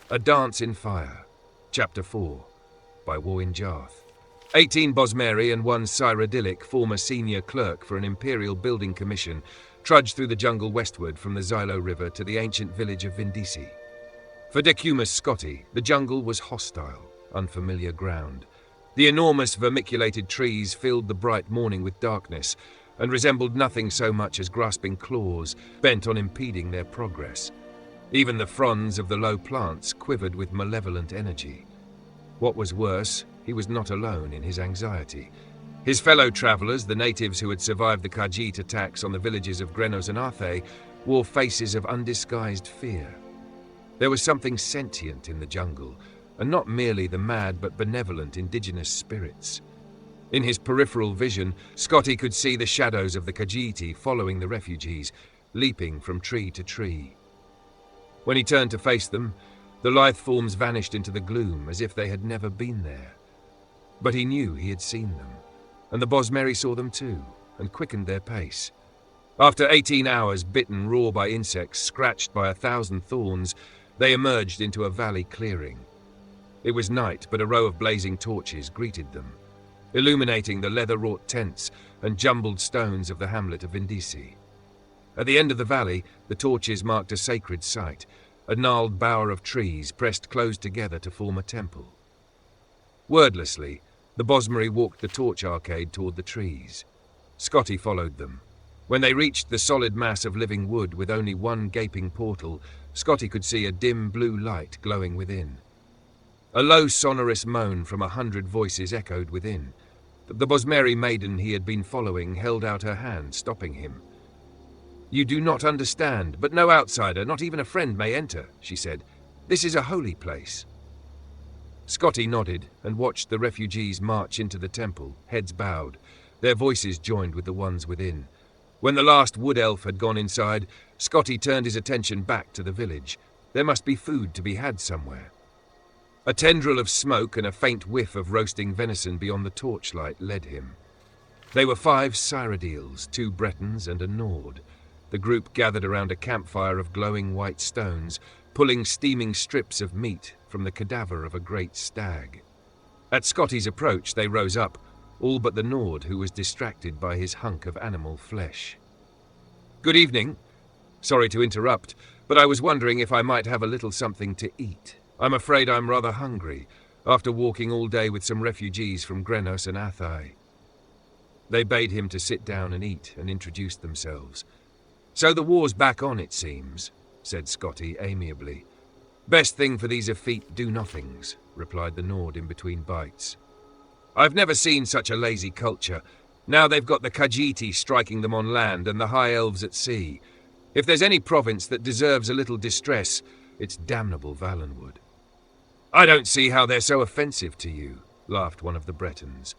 A Dance in Fire, Chapter 4, by Warren Jarth. 18 Bosmeri and 1 Cyrodiilic, former senior clerk for an Imperial Building Commission, trudged through the jungle westward from the Xylo River to the ancient village of Vindisi. For Decumus Scotti, the jungle was hostile, unfamiliar ground. The enormous vermiculated trees filled the bright morning with darkness and resembled nothing so much as grasping claws bent on impeding their progress. Even the fronds of the low plants quivered with malevolent energy. What was worse, he was not alone in his anxiety. His fellow travelers, the natives who had survived the Khajiit attacks on the villages of Grenos and Arthe, wore faces of undisguised fear. There was something sentient in the jungle, and not merely the mad but benevolent indigenous spirits. In his peripheral vision, Scotti could see the shadows of the Khajiiti following the refugees, leaping from tree to tree. When he turned to face them, the lithe forms vanished into the gloom as if they had never been there. But he knew he had seen them, and the Bosmeri saw them too, and quickened their pace. After 18 hours bitten raw by insects, scratched by 1,000 thorns, they emerged into a valley clearing. It was night, but a row of blazing torches greeted them, illuminating the leather-wrought tents and jumbled stones of the hamlet of Vindisi. At the end of the valley, the torches marked a sacred site, a gnarled bower of trees pressed close together to form a temple. Wordlessly, the Bosmeri walked the torch arcade toward the trees. Scotti followed them. When they reached the solid mass of living wood with only one gaping portal, Scotti could see a dim blue light glowing within. A low sonorous moan from 100 voices echoed within. The Bosmeri maiden he had been following held out her hand, stopping him. "You do not understand, but no outsider, not even a friend, may enter," she said. "This is a holy place." Scotti nodded and watched the refugees march into the temple, heads bowed. Their voices joined with the ones within. When the last wood elf had gone inside, Scotti turned his attention back to the village. There must be food to be had somewhere. A tendril of smoke and a faint whiff of roasting venison beyond the torchlight led him. They were 5 Cyrodiils, 2 Bretons and a Nord. The group gathered around a campfire of glowing white stones, pulling steaming strips of meat from the cadaver of a great stag. At Scotti's approach, they rose up, all but the Nord, who was distracted by his hunk of animal flesh. "Good evening. Sorry to interrupt, but I was wondering if I might have a little something to eat. I'm afraid I'm rather hungry, after walking all day with some refugees from Grenos and Arthe." They bade him to sit down and eat, and introduced themselves. "So the war's back on, it seems," said Scotti amiably. "Best thing for these effete do-nothings," replied the Nord in between bites. "I've never seen such a lazy culture. Now they've got the Khajiiti striking them on land and the High Elves at sea. If there's any province that deserves a little distress, it's damnable Valenwood." "I don't see how they're so offensive to you," laughed one of the Bretons.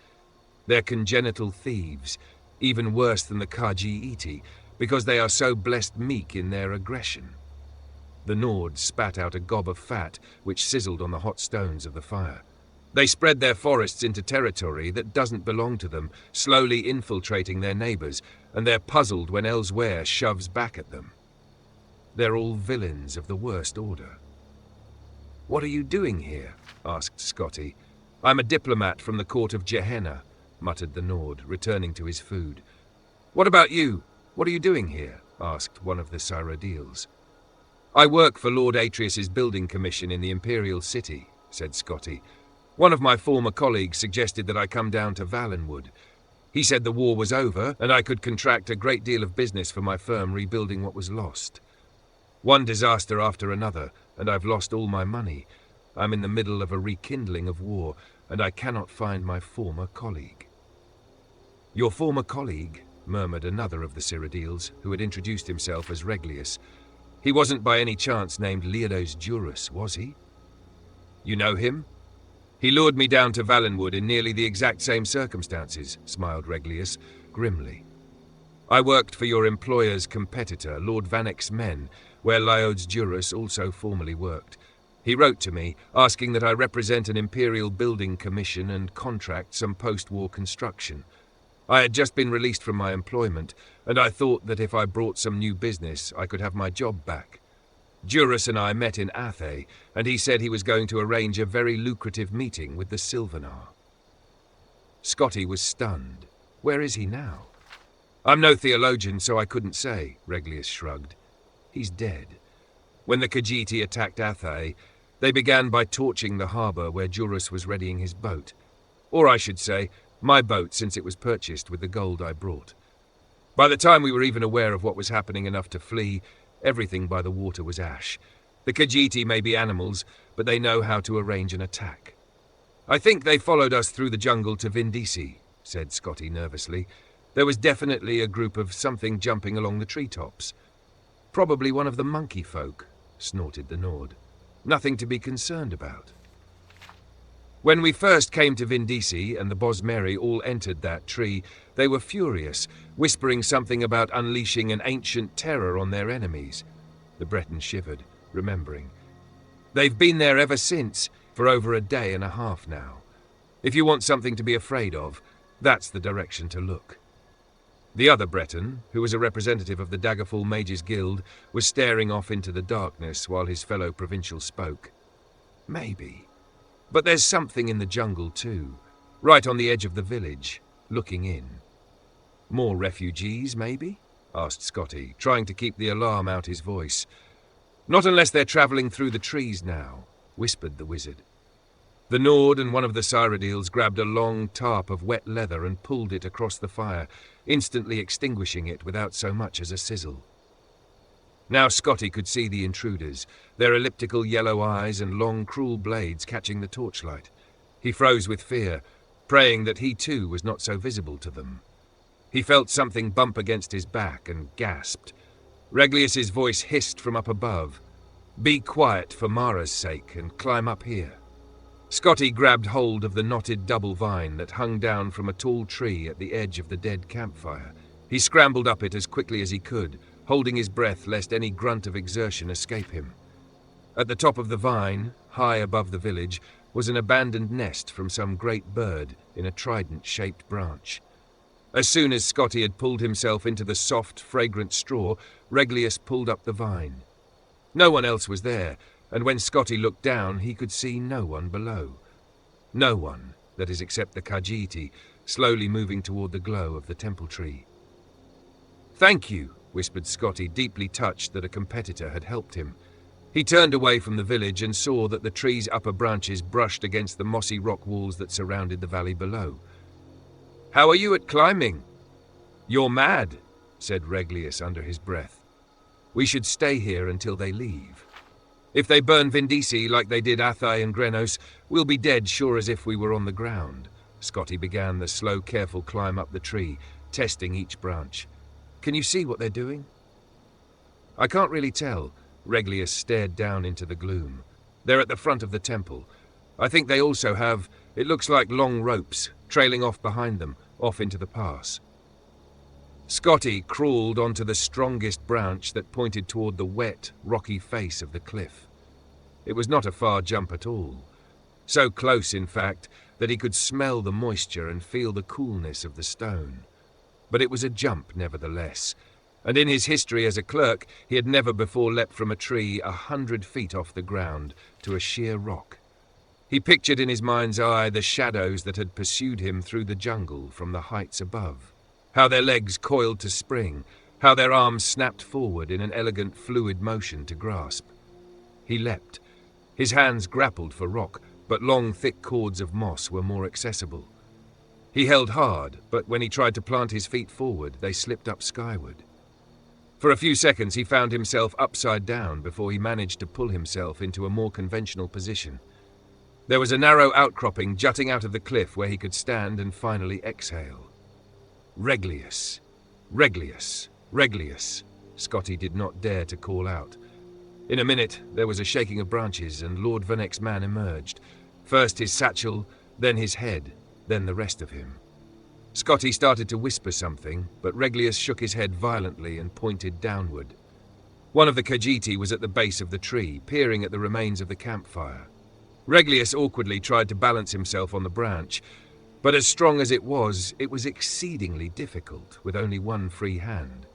"They're congenital thieves, even worse than the Khajiiti, because they are so blessed meek in their aggression." The Nord spat out a gob of fat, which sizzled on the hot stones of the fire. "They spread their forests into territory that doesn't belong to them, slowly infiltrating their neighbours, and they're puzzled when Elsweyr shoves back at them. They're all villains of the worst order." "What are you doing here?" asked Scotti. "I'm a diplomat from the court of Gehenna," muttered the Nord, returning to his food. "What about you? What are you doing here?" asked one of the Cyrodiils. "I work for Lord Atreus's building commission in the Imperial City," said Scotti. "One of my former colleagues suggested that I come down to Valenwood. He said the war was over, and I could contract a great deal of business for my firm rebuilding what was lost. One disaster after another, and I've lost all my money. I'm in the middle of a rekindling of war, and I cannot find my former colleague." "Your former colleague?" murmured another of the Cyrodiils, who had introduced himself as Reglius. "He wasn't by any chance named Leodos Jurus, was he?" "You know him?" "He lured me down to Valenwood in nearly the exact same circumstances," smiled Reglius, grimly. "I worked for your employer's competitor, Lord Vanek's men, where Leodos Jurus also formerly worked. He wrote to me, asking that I represent an Imperial Building Commission and contract some post-war construction. I had just been released from my employment, and I thought that if I brought some new business, I could have my job back. Duras and I met in Athe, and he said he was going to arrange a very lucrative meeting with the Sylvanar." Scotti was stunned. "Where is he now?" "I'm no theologian, so I couldn't say," Reglius shrugged. "He's dead. When the Khajiiti attacked Athe, they began by torching the harbour where Duras was readying his boat. Or I should say, my boat, since it was purchased with the gold I brought. By the time we were even aware of what was happening enough to flee, everything by the water was ash. The Khajiiti may be animals, but they know how to arrange an attack." "I think they followed us through the jungle to Vindisi," said Scotti nervously. "There was definitely a group of something jumping along the treetops." "Probably one of the monkey folk," snorted the Nord. "Nothing to be concerned about." "When we first came to Vindisi and the Bosmeri all entered that tree, they were furious, whispering something about unleashing an ancient terror on their enemies." The Breton shivered, remembering. "They've been there ever since, for over a day and a half now. If you want something to be afraid of, that's the direction to look." The other Breton, who was a representative of the Daggerfall Mages Guild, was staring off into the darkness while his fellow provincial spoke. "Maybe. But there's something in the jungle too, right on the edge of the village, looking in." "More refugees, maybe?" asked Scotti, trying to keep the alarm out his voice. "Not unless they're travelling through the trees now," whispered the wizard. The Nord and one of the Cyrodiils grabbed a long tarp of wet leather and pulled it across the fire, instantly extinguishing it without so much as a sizzle. Now Scotti could see the intruders, their elliptical yellow eyes and long cruel blades catching the torchlight. He froze with fear, praying that he too was not so visible to them. He felt something bump against his back and gasped. Reglius's voice hissed from up above. "Be quiet for Mara's sake and climb up here." Scotti grabbed hold of the knotted double vine that hung down from a tall tree at the edge of the dead campfire. He scrambled up it as quickly as he could, holding his breath lest any grunt of exertion escape him. At the top of the vine, high above the village, was an abandoned nest from some great bird in a trident-shaped branch. As soon as Scotti had pulled himself into the soft, fragrant straw, Reglius pulled up the vine. No one else was there, and when Scotti looked down, he could see no one below. No one, that is, except the Khajiiti, slowly moving toward the glow of the temple tree. "Thank you," whispered Scotti, deeply touched that a competitor had helped him. He turned away from the village and saw that the tree's upper branches brushed against the mossy rock walls that surrounded the valley below. "How are you at climbing?" "You're mad," said Reglius under his breath. "We should stay here until they leave. If they burn Vindisi like they did Athe and Grenos, we'll be dead sure as if we were on the ground." Scotti began the slow, careful climb up the tree, testing each branch. "Can you see what they're doing?" "I can't really tell." Reglius stared down into the gloom. "They're at the front of the temple. I think they also have, it looks like long ropes, trailing off behind them, off into the pass." Scotti crawled onto the strongest branch that pointed toward the wet, rocky face of the cliff. It was not a far jump at all. So close, in fact, that he could smell the moisture and feel the coolness of the stone. But it was a jump, nevertheless, and in his history as a clerk, he had never before leapt from a tree 100 feet off the ground to a sheer rock. He pictured in his mind's eye the shadows that had pursued him through the jungle from the heights above. How their legs coiled to spring, how their arms snapped forward in an elegant, fluid motion to grasp. He leapt. His hands grappled for rock, but long, thick cords of moss were more accessible. He held hard, but when he tried to plant his feet forward, they slipped up skyward. For a few seconds he found himself upside down before he managed to pull himself into a more conventional position. There was a narrow outcropping jutting out of the cliff where he could stand and finally exhale. Reglius. Reglius. Reglius. Scotti did not dare to call out. In a minute, there was a shaking of branches and Lord Vernek's man emerged. First his satchel, then his head, then the rest of him. Scotti started to whisper something, but Reglius shook his head violently and pointed downward. One of the Khajiiti was at the base of the tree, peering at the remains of the campfire. Reglius awkwardly tried to balance himself on the branch, but as strong as it was exceedingly difficult, with only one free hand.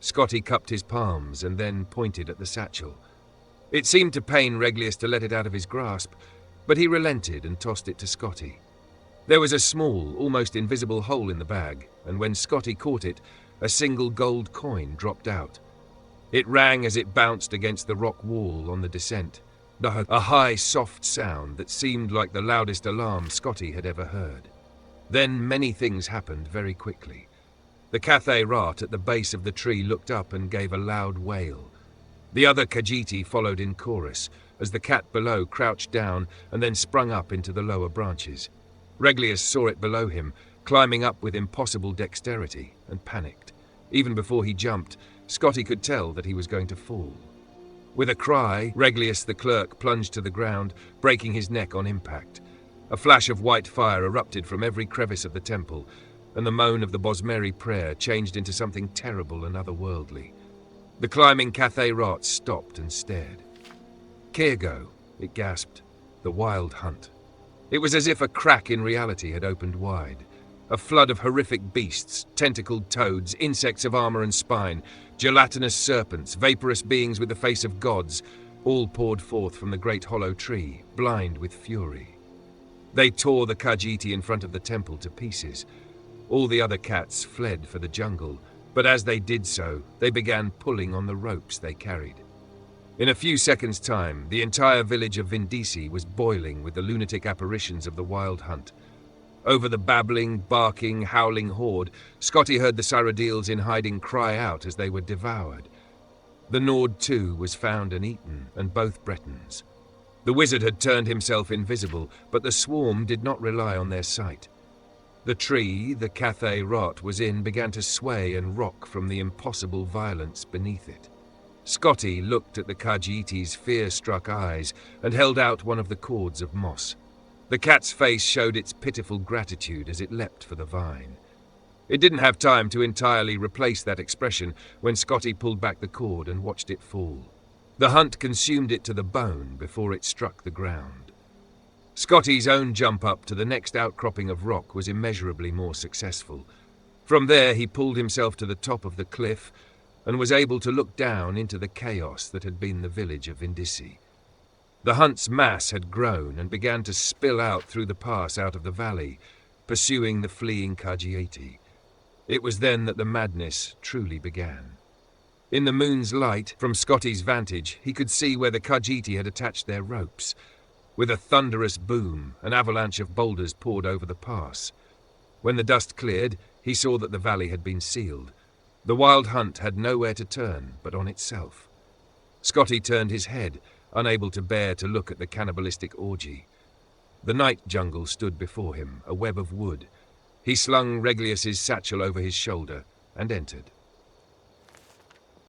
Scotti cupped his palms and then pointed at the satchel. It seemed to pain Reglius to let it out of his grasp, but he relented and tossed it to Scotti. There was a small, almost invisible hole in the bag, and when Scotti caught it, a single gold coin dropped out. It rang as it bounced against the rock wall on the descent, a high, soft sound that seemed like the loudest alarm Scotti had ever heard. Then many things happened very quickly. The Cathay rat at the base of the tree looked up and gave a loud wail. The other Khajiiti followed in chorus, as the cat below crouched down and then sprung up into the lower branches. Reglius saw it below him, climbing up with impossible dexterity, and panicked. Even before he jumped, Scotti could tell that he was going to fall. With a cry, Reglius the clerk plunged to the ground, breaking his neck on impact. A flash of white fire erupted from every crevice of the temple, and the moan of the Bosmeri prayer changed into something terrible and otherworldly. The climbing Cathay rat stopped and stared. "Kirgo," it gasped. "The Wild Hunt." It was as if a crack in reality had opened wide. A flood of horrific beasts, tentacled toads, insects of armor and spine, gelatinous serpents, vaporous beings with the face of gods, all poured forth from the great hollow tree, blind with fury. They tore the Khajiiti in front of the temple to pieces. All the other cats fled for the jungle, but as they did so, they began pulling on the ropes they carried. In a few seconds' time, the entire village of Vindisi was boiling with the lunatic apparitions of the Wild Hunt. Over the babbling, barking, howling horde, Scotti heard the Cyrodiils in hiding cry out as they were devoured. The Nord too was found and eaten, and both Bretons. The wizard had turned himself invisible, but the swarm did not rely on their sight. The tree the Cathay rat was in began to sway and rock from the impossible violence beneath it. Scotti looked at the Khajiiti's fear-struck eyes and held out one of the cords of moss. The cat's face showed its pitiful gratitude as it leapt for the vine. It didn't have time to entirely replace that expression when Scotti pulled back the cord and watched it fall. The hunt consumed it to the bone before it struck the ground. Scotty's own jump up to the next outcropping of rock was immeasurably more successful. From there he pulled himself to the top of the cliff and was able to look down into the chaos that had been the village of Vindisi. The hunt's mass had grown and began to spill out through the pass out of the valley, pursuing the fleeing Khajiiti. It was then that the madness truly began. In the moon's light, from Scotty's vantage, he could see where the Khajiiti had attached their ropes. With a thunderous boom, an avalanche of boulders poured over the pass. When the dust cleared, he saw that the valley had been sealed. The Wild Hunt had nowhere to turn but on itself. Scotti turned his head, unable to bear to look at the cannibalistic orgy. The night jungle stood before him, a web of wood. He slung Reglius's satchel over his shoulder and entered.